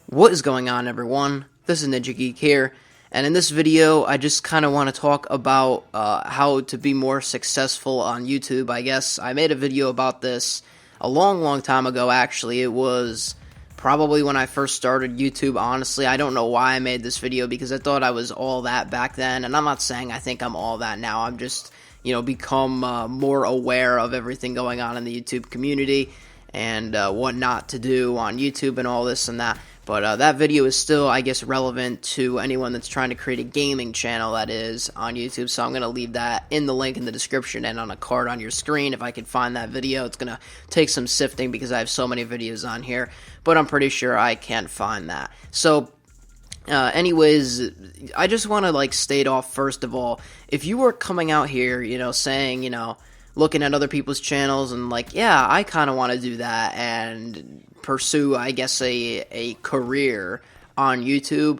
What is going on, everyone? This is Ninja Geek here, and in this video I just kind of want to talk about how to be more successful on YouTube. I guess I made a video about this a long time ago. Actually, it was probably when I first started YouTube. Honestly, I don't know why I made this video, because I thought I was all that back then, and I'm not saying I think I'm all that now. I'm just, become more aware of everything going on in the YouTube community and what not to do on YouTube and all this and that. But that video is still, I guess, relevant to anyone that's trying to create a gaming channel, that is, on YouTube. So I'm going to leave that in the link in the description and on a card on your screen if I can find that video. It's going to take some sifting because I have so many videos on here, but I'm pretty sure I can find that. So anyways, I just want to, state off, first of all, if you were coming out here, saying, looking at other people's channels and yeah, I kind of want to do that and pursue, I guess, a career on YouTube.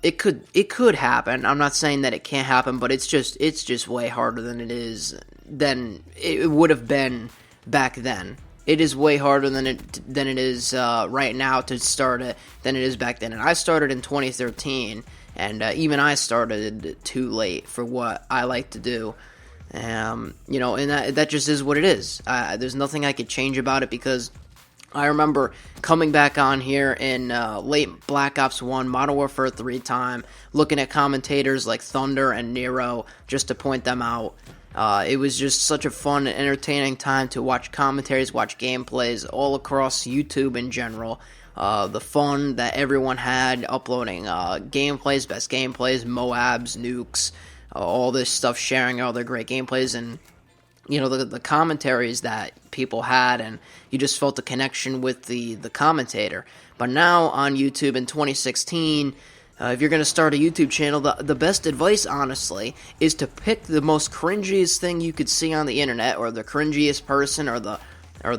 It could happen. I'm not saying that it can't happen, but it's just way harder than it would have been back then. It is way harder than it is right now to start it than it is back then. And I started in 2013, and even I started too late for what I like to do. And that just is what it is. There's nothing I could change about it, because I remember coming back on here in late Black Ops 1, Modern Warfare 3 time, looking at commentators like Thunder and Nero, just to point them out. It was just such a fun and entertaining time to watch commentaries, watch gameplays, all across YouTube in general. The fun that everyone had uploading gameplays, best gameplays, Moabs, nukes, all this stuff, sharing all their great gameplays, and the commentaries that people had, and you just felt a connection with the commentator. But now on YouTube in 2016, if you're going to start a YouTube channel, the best advice, honestly, is to pick the most cringiest thing you could see on the internet, or the cringiest person, or the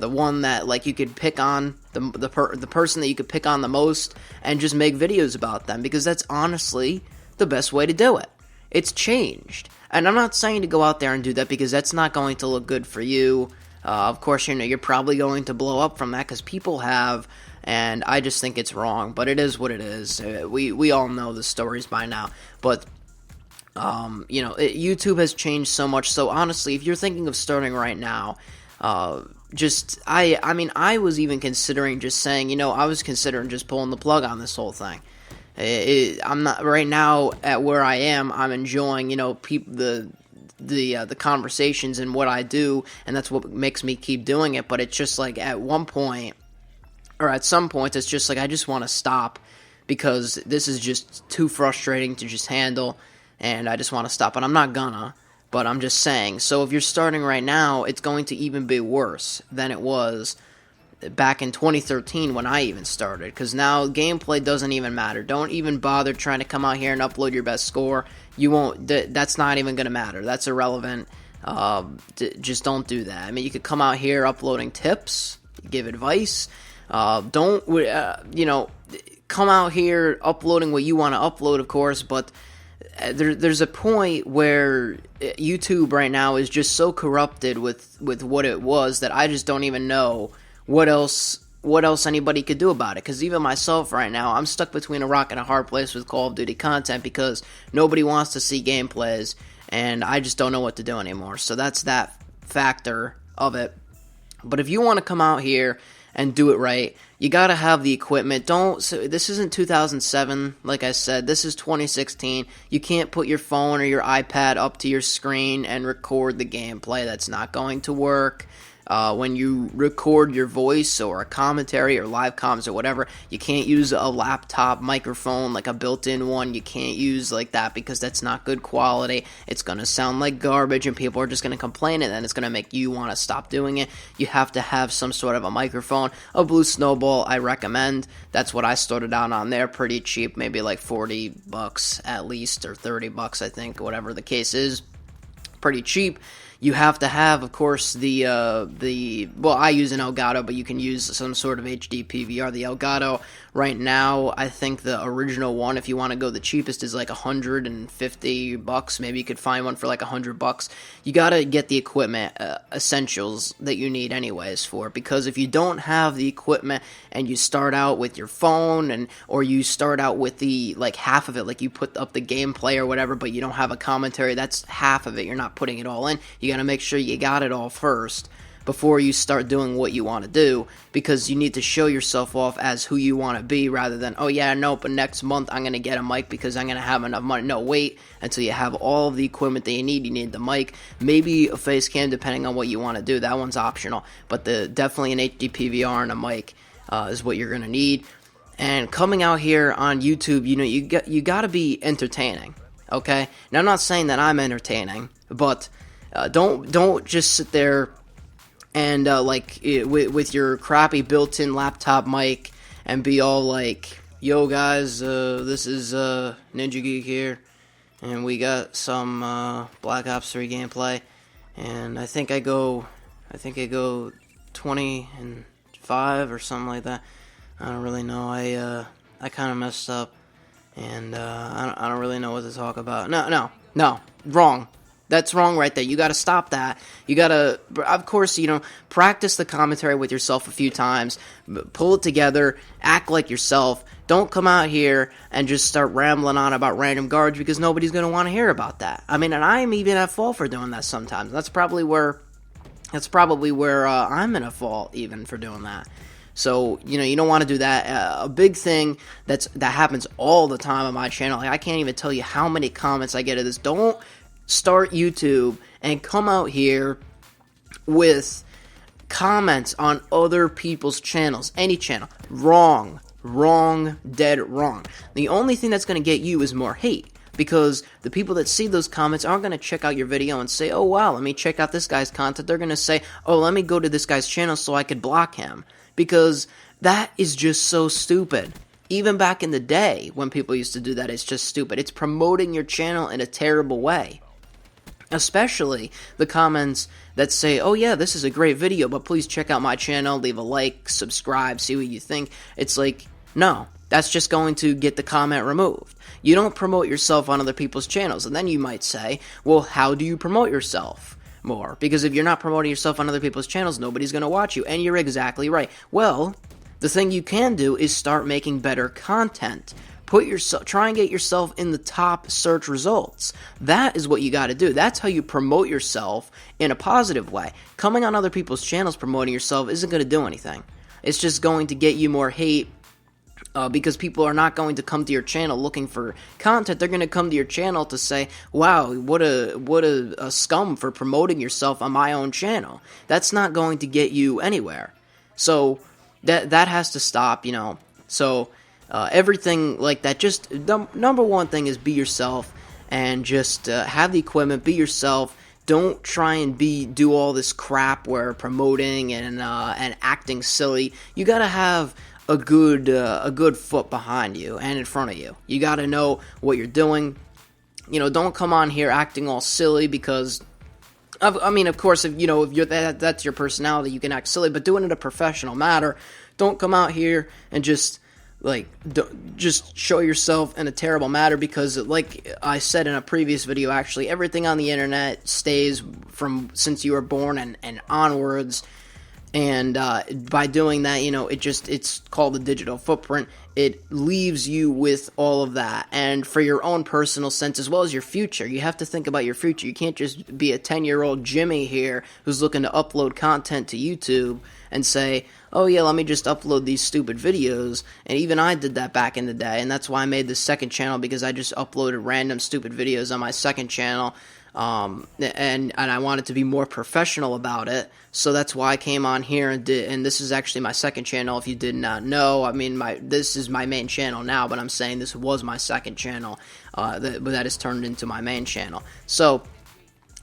one that you could pick on, the person that you could pick on the most, and just make videos about them, because that's honestly the best way to do it. It's changed. And I'm not saying to go out there and do that, because that's not going to look good for you. Of course, you're probably going to blow up from that, because people have, and I just think it's wrong. But it is what it is. We all know the stories by now. But, YouTube has changed so much. So honestly, if you're thinking of starting right now, I was even considering just saying, I was considering just pulling the plug on this whole thing. I'm not right now at where I am. I'm enjoying, the conversations and what I do, and that's what makes me keep doing it. But it's just at one point, or at some point, it's just I just want to stop, because this is just too frustrating to just handle, and I just want to stop. And I'm not gonna, but I'm just saying. So if you're starting right now, it's going to even be worse than it was back in 2013 when I even started, because now gameplay doesn't even matter. Don't even bother trying to come out here and upload your best score. You won't. That's not even going to matter. That's irrelevant. Just don't do that. I mean, you could come out here uploading tips, give advice. Don't come out here uploading what you want to upload, of course, but there's a point where YouTube right now is just so corrupted with what it was, that I just don't even know what else anybody could do about it. Because even myself right now, I'm stuck between a rock and a hard place with Call of Duty content, because nobody wants to see gameplays, and I just don't know what to do anymore. So that's that factor of it. But if you want to come out here and do it right, you gotta have the equipment. This isn't 2007, like I said. This is 2016. You can't put your phone or your iPad up to your screen and record the gameplay. That's not going to work. When you record your voice or a commentary or live comms or whatever, you can't use a laptop microphone, like a built-in one. You can't use that, because that's not good quality. It's going to sound like garbage, and people are just going to complain, and then it's going to make you want to stop doing it. You have to have some sort of a microphone. A Blue Snowball, I recommend. That's what I started out on there, pretty cheap, maybe like $40 at least, or $30, I think, whatever the case is. Pretty cheap. you have to have, of course, well, I use an Elgato, but you can use some sort of HD PVR. The Elgato right now, I think the original one, if you want to go the cheapest, is like $150. Maybe you could find one for like $100. You gotta get the equipment, essentials that you need anyways for it, because if you don't have the equipment and you start out with your phone or you start out with the like half of it, like you put up the gameplay or whatever, but you don't have a commentary, that's half of it. You're not putting it all in. You got to make sure you got it all first before you start doing what you want to do, because you need to show yourself off as who you want to be, rather than, oh yeah, no, but next month I'm going to get a mic because I'm going to have enough money. No, wait until you have all of the equipment that you need. You need the mic, maybe a face cam, depending on what you want to do. That one's optional, but definitely an HD PVR and a mic is what you're going to need. And coming out here on YouTube, you got to be entertaining. Okay, now I'm not saying that I'm entertaining, but don't just sit there and with your crappy built-in laptop mic and be all like, "Yo guys, this is Ninja Geek here, and we got some Black Ops 3 gameplay, and I think I go 20-5 or something like that. I don't really know. I kind of messed up." And I don't really know what to talk about. No, wrong. That's wrong right there. You got to stop that. You got to, of course, practice the commentary with yourself a few times. Pull it together. Act like yourself. Don't come out here and just start rambling on about random garbage, because nobody's going to want to hear about that. I mean, and I'm even at fault for doing that sometimes. That's probably where I'm in a fault even for doing that. So, you don't want to do that. A big thing that happens all the time on my channel, I can't even tell you how many comments I get of this. Don't start YouTube and come out here with comments on other people's channels, any channel. Wrong, dead wrong. The only thing that's going to get you is more hate, because the people that see those comments aren't going to check out your video and say, "Oh wow, let me check out this guy's content." They're going to say, "Oh, let me go to this guy's channel so I could block him." Because that is just so stupid. Even back in the day when people used to do that, it's just stupid. It's promoting your channel in a terrible way. Especially the comments that say, "Oh yeah, this is a great video, but please check out my channel, leave a like, subscribe, see what you think." It's like, no, that's just going to get the comment removed. You don't promote yourself on other people's channels. And then you might say, well, how do you promote yourself more? Because if you're not promoting yourself on other people's channels, nobody's going to watch you. And you're exactly right. Well, the thing you can do is start making better content. Try and get yourself in the top search results. That is what you got to do. That's how you promote yourself in a positive way. Coming on other people's channels promoting yourself isn't going to do anything. It's just going to get you more hate, because people are not going to come to your channel looking for content. They're going to come to your channel to say, "Wow, what a scum for promoting yourself on my own channel." That's not going to get you anywhere. So that has to stop. So everything like that. Just number one thing is be yourself, and just have the equipment. Be yourself. Don't try and do all this crap where promoting and acting silly. You gotta have a good foot behind you and in front of you. You gotta know what you're doing. Don't come on here acting all silly, because of course, if you're that's your personality, you can act silly, but do it in a professional manner. Don't come out here and just show yourself in a terrible manner, because like I said in a previous video, actually, everything on the internet stays from since you were born and onwards. And by doing that, it's called a digital footprint. It leaves you with all of that. And for your own personal sense, as well as your future, you have to think about your future. You can't just be a 10-year-old Jimmy here who's looking to upload content to YouTube and say, "Oh yeah, let me just upload these stupid videos." And even I did that back in the day, and that's why I made this second channel, because I just uploaded random stupid videos on my second channel. And I wanted to be more professional about it, so that's why I came on here and this is actually my second channel, if you did not know. I mean, this is my main channel now, but I'm saying this was my second channel, that has turned into my main channel. So,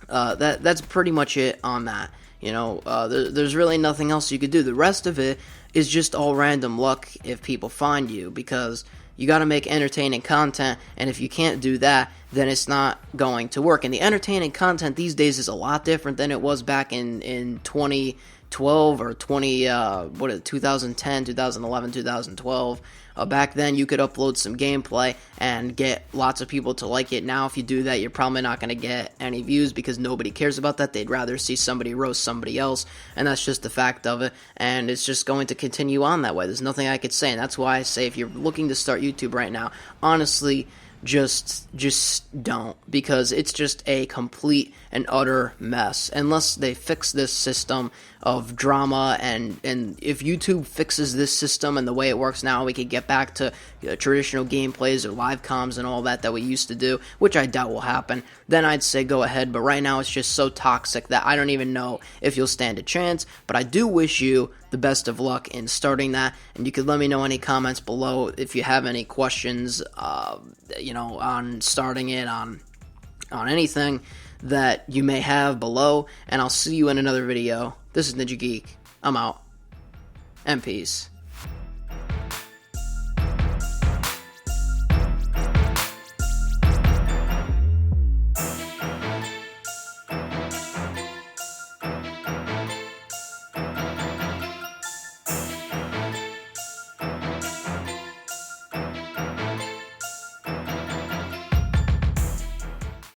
that's pretty much it on that. There's really nothing else you could do. The rest of it is just all random luck if people find you, because You got to make entertaining content, and if you can't do that, then it's not going to work. And the entertaining content these days is a lot different than it was back in 2012 or 2010, 2011, 2012. Back then, you could upload some gameplay and get lots of people to like it. Now, if you do that, you're probably not going to get any views because nobody cares about that. They'd rather see somebody roast somebody else, and that's just the fact of it. And it's just going to continue on that way. There's nothing I could say, and that's why I say if you're looking to start YouTube right now, honestly, just don't, because it's just a complete and utter mess unless they fix this system of drama. And if YouTube fixes this system and the way it works now, we could get back to traditional gameplays or live comms and all that we used to do, which I doubt will happen. Then I'd say go ahead, but right now it's just so toxic that I don't even know if you'll stand a chance. But I do wish you the best of luck in starting that, and you could let me know any comments below if you have any questions, on starting it, on anything that you may have below, and I'll see you in another video. This is Ninja Geek. I'm out, and peace.